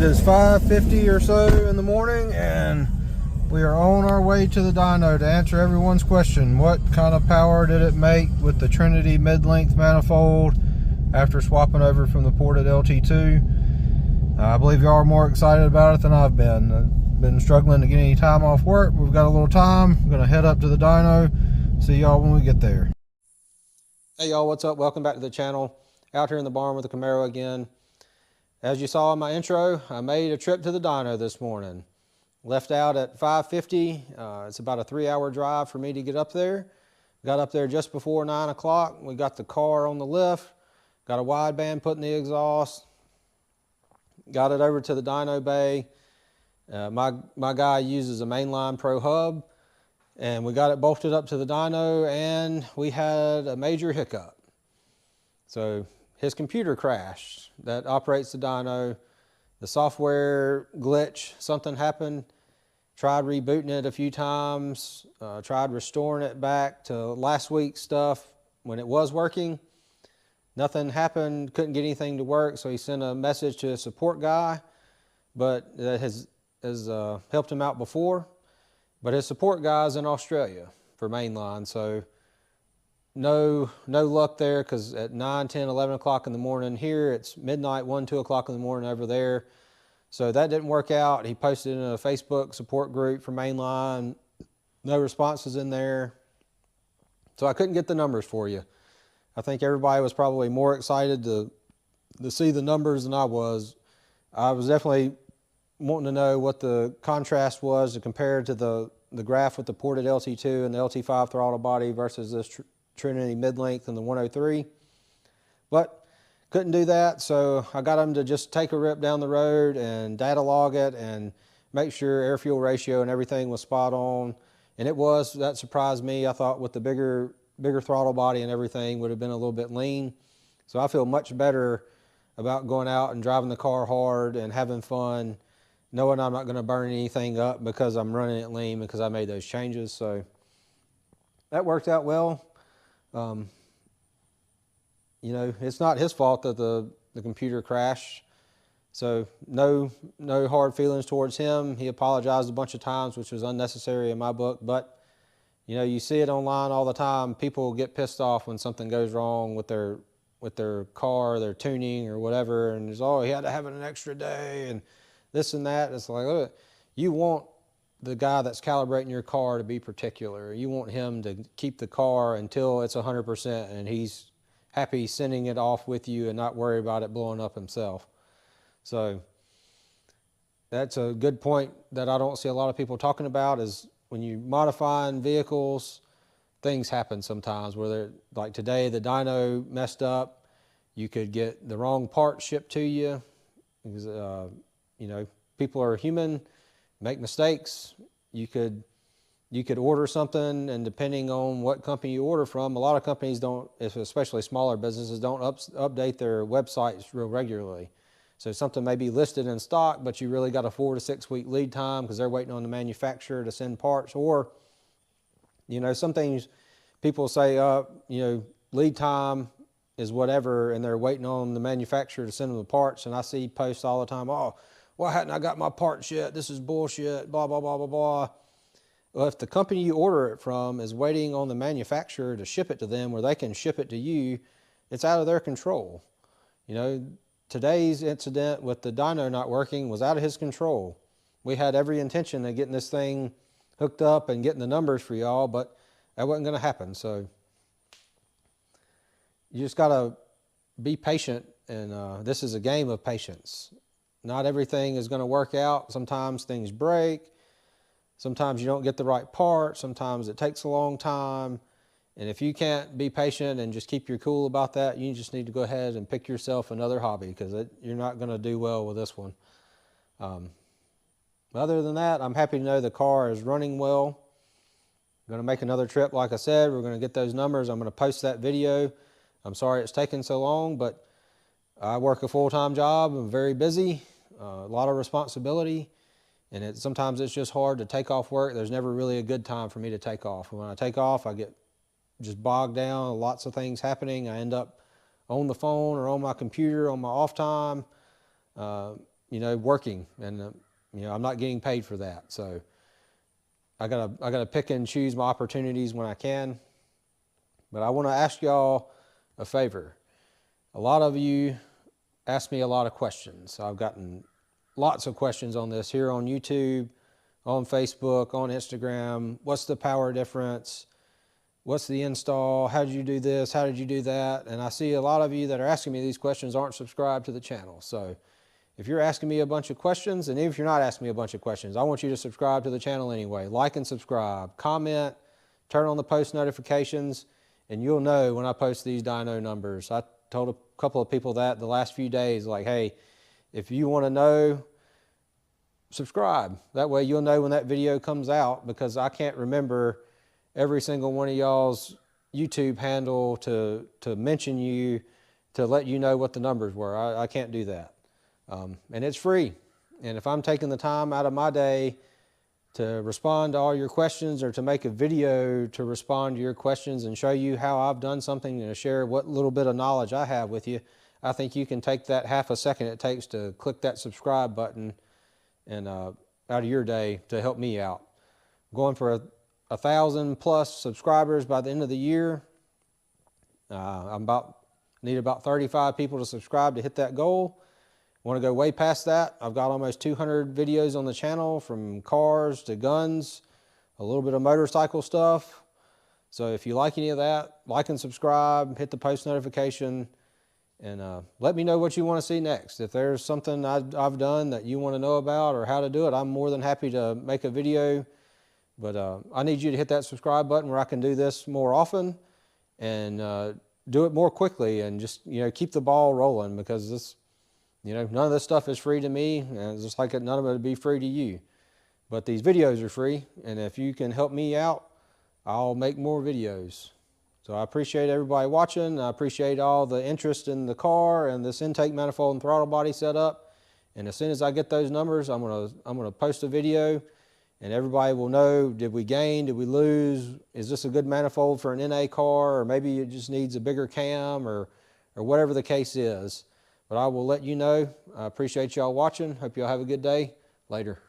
is 5:50 or so in the morning, and we are on our way to the dyno to answer everyone's question. What kind of power did it make with the Trinity mid-length manifold after swapping over from the ported LT2? I believe you are more excited about it than I've been. I've been struggling to get any time off work. We've got a little time. I'm going to head up to the dyno. See y'all when we get there. Hey y'all, what's up? Welcome back to the channel. Out here in the barn with the Camaro again. As you saw in my intro, I made a trip to the dyno this morning. Left out at 5:50. It's about a 3-hour drive for me to get up there. Got up there just before 9 o'clock. We got the car on the lift. Got a wideband put in the exhaust. Got it over to the dyno bay. My guy uses a mainline Pro hub. And we got it bolted up to the dyno, and we had a major hiccup. So his computer crashed that operates the dyno. The software glitch, something happened. Tried rebooting it a few times, tried restoring it back to last week's stuff when it was working. Nothing happened, couldn't get anything to work, so he sent a message to a support guy, but that has helped him out before. But his support guy's in Australia for mainline, so no luck there, because at 9, 10, 11 o'clock in the morning here, it's midnight, 1, 2 o'clock in the morning over there. So that didn't work out. He posted in a Facebook support group for mainline. No responses in there. So I couldn't get the numbers for you. I think everybody was probably more excited to see the numbers than I was. I was definitely wanting to know what the contrast was to compare to the graph with the ported LT2 and the LT5 throttle body versus this Trinity mid-length and the 103. But couldn't do that, so I got him to just take a rip down the road and data log it and make sure air-fuel ratio and everything was spot on. And it was. That surprised me. I thought with the bigger throttle body and everything would have been a little bit lean. So I feel much better about going out and driving the car hard and having fun, knowing I'm not going to burn anything up because I'm running it lean because I made those changes. So that worked out well. You know, it's not his fault that the computer crashed. So no hard feelings towards him. He apologized a bunch of times, which was unnecessary in my book. But, you know, you see it online all the time. People get pissed off when something goes wrong with their car, their tuning or whatever. And there's, oh, he had to have it an extra day and this and that. It's like, look, you want the guy that's calibrating your car to be particular. You want him to keep the car until it's 100% and he's happy sending it off with you and not worry about it blowing up himself. So that's a good point that I don't see a lot of people talking about, is when you modifying vehicles, things happen sometimes where they're, like today, the dyno messed up. You could get the wrong part shipped to you because, you know, people are human, make mistakes. You could order something, and depending on what company you order from, a lot of companies don't, especially smaller businesses, don't update their websites real regularly. So something may be listed in stock, but you really got a 4 to 6 week lead time because they're waiting on the manufacturer to send parts. Or, you know, some things people say, you know, lead time is whatever, and they're waiting on the manufacturer to send them the parts. And I see posts all the time, oh, why hadn't I got my parts yet? This is bullshit, blah, blah, blah, blah, blah. Well, if the company you order it from is waiting on the manufacturer to ship it to them where they can ship it to you, it's out of their control. You know, today's incident with the dyno not working was out of his control. We had every intention of getting this thing hooked up and getting the numbers for y'all, but that wasn't going to happen. So you just got to be patient, and this is a game of patience. Not everything is going to work out. Sometimes things break. Sometimes you don't get the right part. Sometimes it takes a long time. And if you can't be patient and just keep your cool about that, you just need to go ahead and pick yourself another hobby, because you're not going to do well with this one. Other than that, I'm happy to know the car is running well. I'm going to make another trip, like I said. We're going to get those numbers. I'm going to post that video. I'm sorry it's taken so long, but I work a full-time job. I'm very busy, a lot of responsibility. And sometimes it's just hard to take off work. There's never really a good time for me to take off. When I take off, I get just bogged down, lots of things happening. I end up on the phone or on my computer on my off time. You working, and I'm not getting paid for that. So I gotta pick and choose my opportunities when I can. But I want to ask y'all a favor. A lot of you ask me a lot of questions. I've gotten lots of questions on this here on YouTube, on Facebook, on Instagram. What's the power difference? What's the install? How did you do this? How did you do that? And I see a lot of you that are asking me these questions aren't subscribed to the channel. So if you're asking me a bunch of questions, and even if you're not asking me a bunch of questions, I want you to subscribe to the channel anyway. Like and subscribe, comment, turn on the post notifications, and you'll know when I post these dyno numbers. I told a couple of people that the last few days, like, hey, if you want to know, subscribe. That way you'll know when that video comes out, because I can't remember every single one of y'all's YouTube handle to mention you, to let you know what the numbers were. I can't do that. And it's free. And if I'm taking the time out of my day to respond to all your questions, or to make a video to respond to your questions and show you how I've done something and to share what little bit of knowledge I have with you, I think you can take that half a second it takes to click that subscribe button and out of your day to help me out. I'm going for 1,000+ subscribers by the end of the year. Need about 35 people to subscribe to hit that goal. Want to go way past that. I've got almost 200 videos on the channel, from cars to guns, a little bit of motorcycle stuff. So if you like any of that, like and subscribe, hit the post notification, and let me know what you want to see next. If there's something I've done that you want to know about or how to do it, I'm more than happy to make a video. But I need you to hit that subscribe button where I can do this more often and do it more quickly, and just keep the ball rolling, because this, none of this stuff is free to me, and just like none of it would be free to you. But these videos are free, and if you can help me out, I'll make more videos. So I appreciate everybody watching. I appreciate all the interest in the car and this intake manifold and throttle body setup. And as soon as I get those numbers, I'm gonna post a video, and everybody will know, did we gain, did we lose, is this a good manifold for an NA car, or maybe it just needs a bigger cam, or whatever the case is. But I will let you know. I appreciate y'all watching. Hope y'all have a good day. Later.